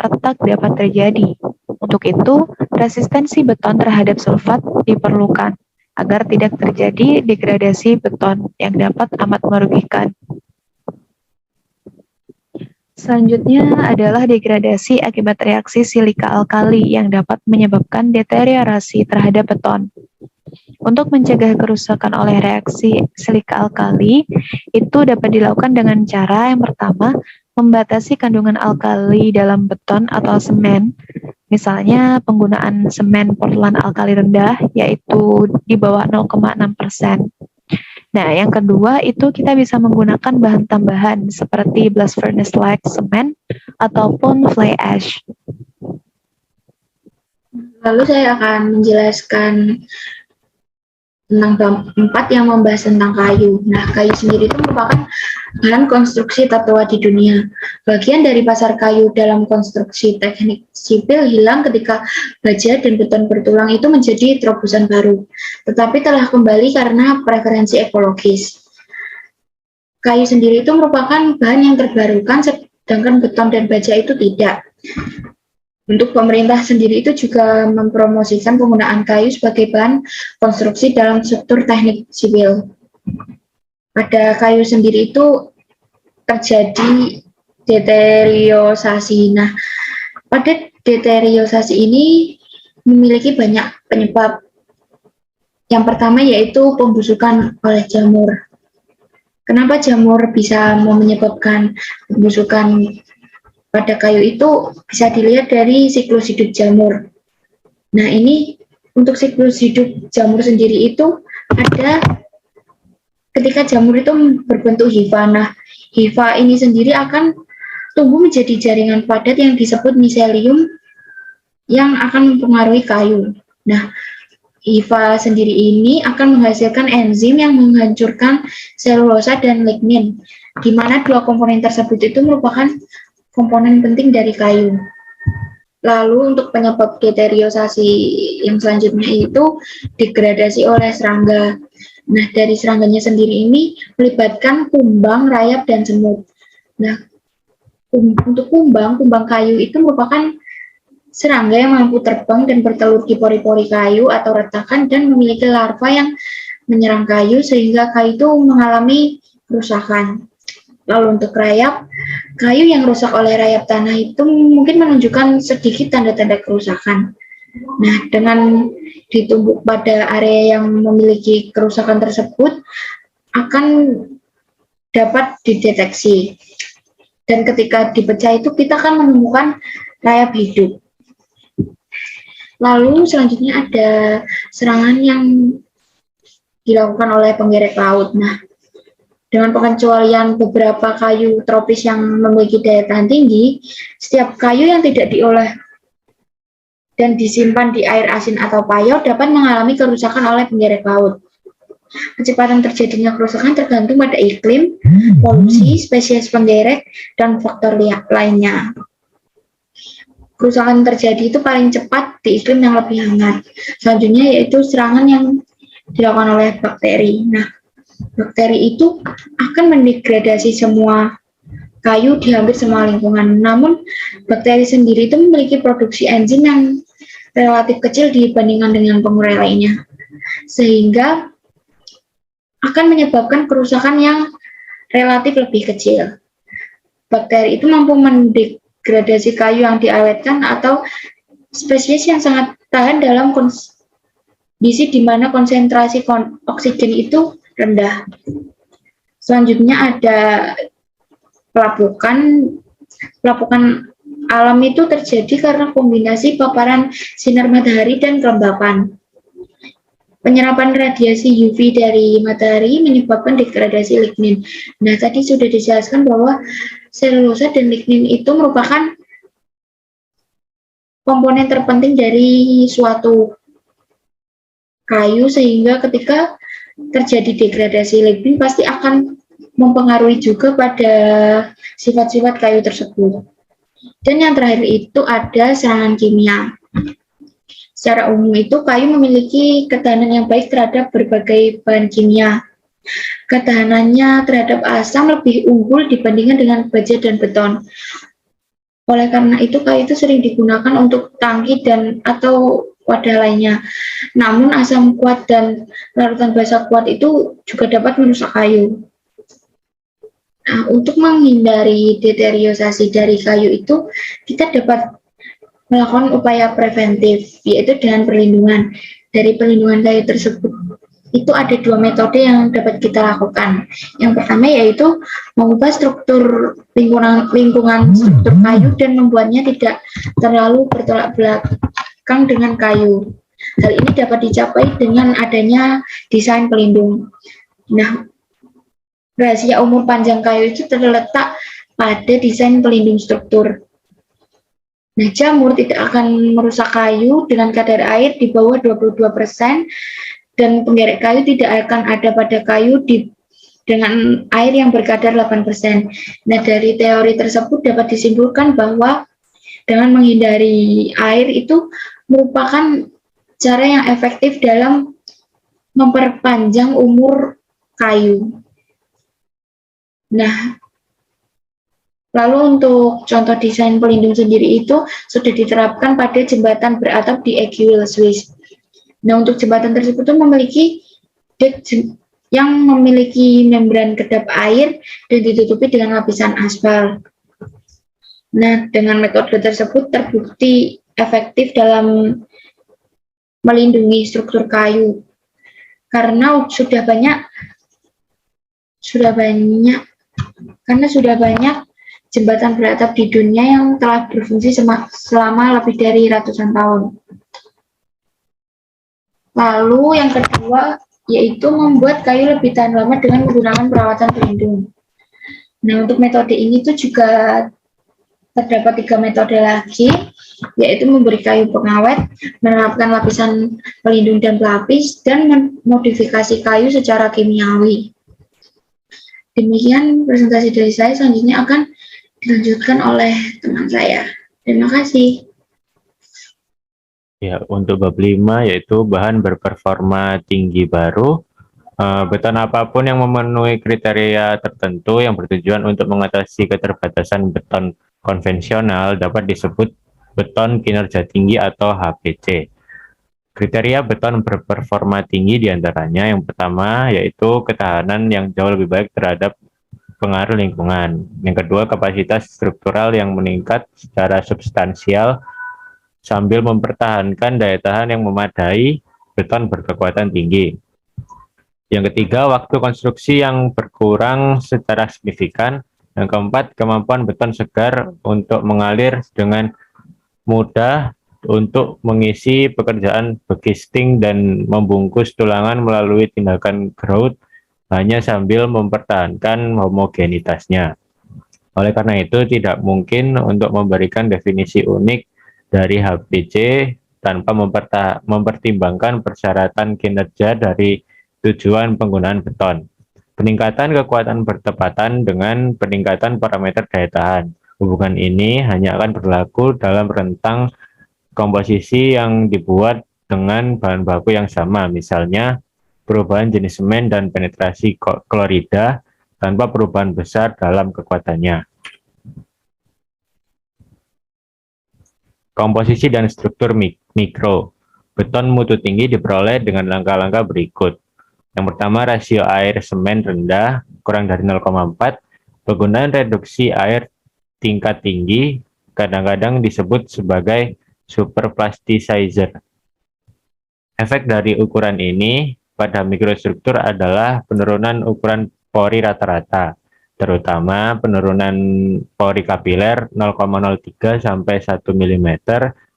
retak dapat terjadi. Untuk itu, resistensi beton terhadap sulfat diperlukan agar tidak terjadi degradasi beton yang dapat amat merugikan. Selanjutnya adalah degradasi akibat reaksi silika alkali yang dapat menyebabkan deteriorasi terhadap beton. Untuk mencegah kerusakan oleh reaksi silika alkali, itu dapat dilakukan dengan cara yang pertama, membatasi kandungan alkali dalam beton atau semen, misalnya penggunaan semen Portland alkali rendah, yaitu di bawah 0,6%. Nah, yang kedua itu kita bisa menggunakan bahan tambahan seperti blast furnace like semen ataupun fly ash. Lalu saya akan menjelaskan tentang bab 4 yang membahas tentang kayu. Nah, kayu sendiri itu merupakan bahan konstruksi tertua di dunia. Bagian dari pasar kayu dalam konstruksi teknik sipil hilang ketika baja dan beton bertulang itu menjadi terobosan baru, tetapi telah kembali karena preferensi ekologis. Kayu sendiri itu merupakan bahan yang terbarukan, sedangkan beton dan baja itu tidak. Untuk pemerintah sendiri itu juga mempromosikan penggunaan kayu sebagai bahan konstruksi dalam struktur teknik sipil. Pada kayu sendiri itu terjadi deteriorasi. Nah, pada deteriorasi ini memiliki banyak penyebab. Yang pertama yaitu pembusukan oleh jamur. Kenapa jamur bisa menyebabkan pembusukan pada kayu itu bisa dilihat dari siklus hidup jamur. Nah, ini untuk siklus hidup jamur sendiri itu ada ketika jamur itu berbentuk hifa. Nah, hifa ini sendiri akan tumbuh menjadi jaringan padat yang disebut miselium yang akan mempengaruhi kayu. Nah, hifa sendiri ini akan menghasilkan enzim yang menghancurkan selulosa dan lignin, di mana dua komponen tersebut itu merupakan komponen penting dari kayu. Lalu untuk penyebab deteriorasi yang selanjutnya itu degradasi oleh serangga. Nah, dari serangganya sendiri ini melibatkan kumbang, rayap, dan semut. Nah, untuk kumbang kayu itu merupakan serangga yang mampu terbang dan bertelur di pori-pori kayu atau retakan dan memiliki larva yang menyerang kayu sehingga kayu itu mengalami kerusakan. Lalu untuk rayap, kayu yang rusak oleh rayap tanah itu mungkin menunjukkan sedikit tanda-tanda kerusakan. Nah, dengan ditumbuk pada area yang memiliki kerusakan tersebut akan dapat dideteksi. Dan ketika dipecah itu kita akan menemukan rayap hidup. Lalu selanjutnya ada serangan yang dilakukan oleh penggerek laut. Nah, dengan pengecualian beberapa kayu tropis yang memiliki daya tahan tinggi, setiap kayu yang tidak diolah dan disimpan di air asin atau payau dapat mengalami kerusakan oleh penggerek laut. Kecepatan terjadinya kerusakan tergantung pada iklim, polusi, spesies penggerek, dan faktor lainnya. Kerusakan terjadi itu paling cepat di iklim yang lebih hangat. Selanjutnya yaitu serangan yang dilakukan oleh bakteri. Nah, bakteri itu akan mendegradasi semua kayu di hampir semua lingkungan. Namun, bakteri sendiri itu memiliki produksi enzim yang relatif kecil dibandingkan dengan pengurai lainnya, sehingga akan menyebabkan kerusakan yang relatif lebih kecil. Bakteri itu mampu mendegradasi kayu yang diawetkan atau spesies yang sangat tahan dalam kondisi di mana konsentrasi oksigen itu rendah. Selanjutnya ada pelapukan. Pelapukan alam itu terjadi karena kombinasi paparan sinar matahari dan kelembapan. Penyerapan radiasi UV dari matahari menyebabkan degradasi lignin. Nah, tadi sudah dijelaskan bahwa selulosa dan lignin itu merupakan komponen terpenting dari suatu kayu, sehingga ketika terjadi degradasi lignin pasti akan mempengaruhi juga pada sifat-sifat kayu tersebut. Dan yang terakhir itu ada serangan kimia. Secara umum itu kayu memiliki ketahanan yang baik terhadap berbagai bahan kimia. Ketahanannya terhadap asam lebih unggul dibandingkan dengan baja dan beton. Oleh karena itu, kayu itu sering digunakan untuk tangki dan atau wadah lainnya. Namun asam kuat dan larutan basa kuat itu juga dapat merusak kayu. Nah, untuk menghindari deteriorasi dari kayu itu, kita dapat melakukan upaya preventif, yaitu dengan perlindungan. Dari perlindungan kayu tersebut, itu ada 2 metode yang dapat kita lakukan. Yang pertama yaitu mengubah struktur lingkungan struktur kayu dan membuatnya tidak terlalu bertolak belakang dengan kayu. Hal ini dapat dicapai dengan adanya desain pelindung. Nah, rahasia umur panjang kayu itu terletak pada desain pelindung struktur. Nah, jamur tidak akan merusak kayu dengan kadar air di bawah 22% dan penggerek kayu tidak akan ada pada kayu dengan air yang berkadar 8%. Nah, dari teori tersebut dapat disimpulkan bahwa dengan menghindari air itu merupakan cara yang efektif dalam memperpanjang umur kayu. Nah, lalu untuk contoh desain pelindung sendiri itu sudah diterapkan pada jembatan beratap di Eguil, Swiss. Nah, untuk jembatan tersebut itu memiliki dek yang memiliki membran kedap air dan ditutupi dengan lapisan aspal. Nah, dengan metode tersebut terbukti efektif dalam melindungi struktur kayu karena sudah banyak jembatan beratap di dunia yang telah berfungsi selama lebih dari ratusan tahun. Lalu yang kedua yaitu membuat kayu lebih tahan lama dengan menggunakan perawatan pelindung. Nah, untuk metode ini tuh juga terdapat 3 metode lagi, yaitu memberi kayu pengawet, menerapkan lapisan pelindung dan pelapis, dan memodifikasi kayu secara kimiawi. Demikian presentasi dari saya, selanjutnya akan dilanjutkan oleh teman saya. Terima kasih. Ya, untuk bab 5 yaitu bahan berperforma tinggi baru. Beton apapun yang memenuhi kriteria tertentu yang bertujuan untuk mengatasi keterbatasan beton konvensional dapat disebut beton kinerja tinggi atau HPC. Kriteria beton berperforma tinggi diantaranya yang pertama yaitu ketahanan yang jauh lebih baik terhadap pengaruh lingkungan. Yang kedua, kapasitas struktural yang meningkat secara substansial sambil mempertahankan daya tahan yang memadai beton berkekuatan tinggi. Yang ketiga, waktu konstruksi yang berkurang secara signifikan. Yang keempat, kemampuan beton segar untuk mengalir dengan mudah untuk mengisi pekerjaan backcasting dan membungkus tulangan melalui tindakan grout hanya sambil mempertahankan homogenitasnya. Oleh karena itu, tidak mungkin untuk memberikan definisi unik dari HPC tanpa mempertimbangkan persyaratan kinerja dari tujuan penggunaan beton. Peningkatan kekuatan bertepatan dengan peningkatan parameter daya tahan. Hubungan ini hanya akan berlaku dalam rentang komposisi yang dibuat dengan bahan baku yang sama, misalnya perubahan jenis semen dan penetrasi klorida tanpa perubahan besar dalam kekuatannya. Komposisi dan struktur mikro. Beton mutu tinggi diperoleh dengan langkah-langkah berikut. Yang pertama, rasio air semen rendah, kurang dari 0,4. Penggunaan reduksi air tingkat tinggi kadang-kadang disebut sebagai superplasticizer. Efek dari ukuran ini pada mikrostruktur adalah penurunan ukuran pori rata-rata, terutama penurunan pori kapiler 0,03 sampai 1 mm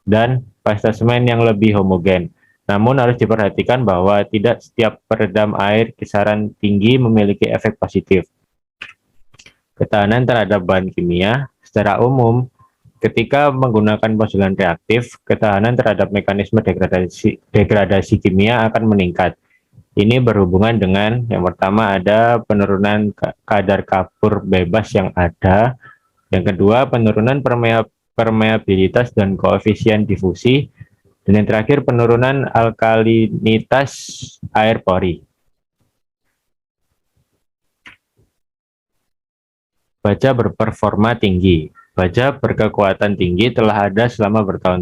dan pasta semen yang lebih homogen. Namun harus diperhatikan bahwa tidak setiap peredam air kisaran tinggi memiliki efek positif. Ketahanan terhadap bahan kimia secara umum, ketika menggunakan konjugan reaktif, ketahanan terhadap mekanisme degradasi kimia akan meningkat. Ini berhubungan dengan yang pertama ada penurunan kadar kapur bebas yang ada, yang kedua penurunan permeabilitas dan koefisien difusi, dan yang terakhir penurunan alkalinitas air pori. Baja berperforma tinggi. Baja berkekuatan tinggi telah ada selama bertahun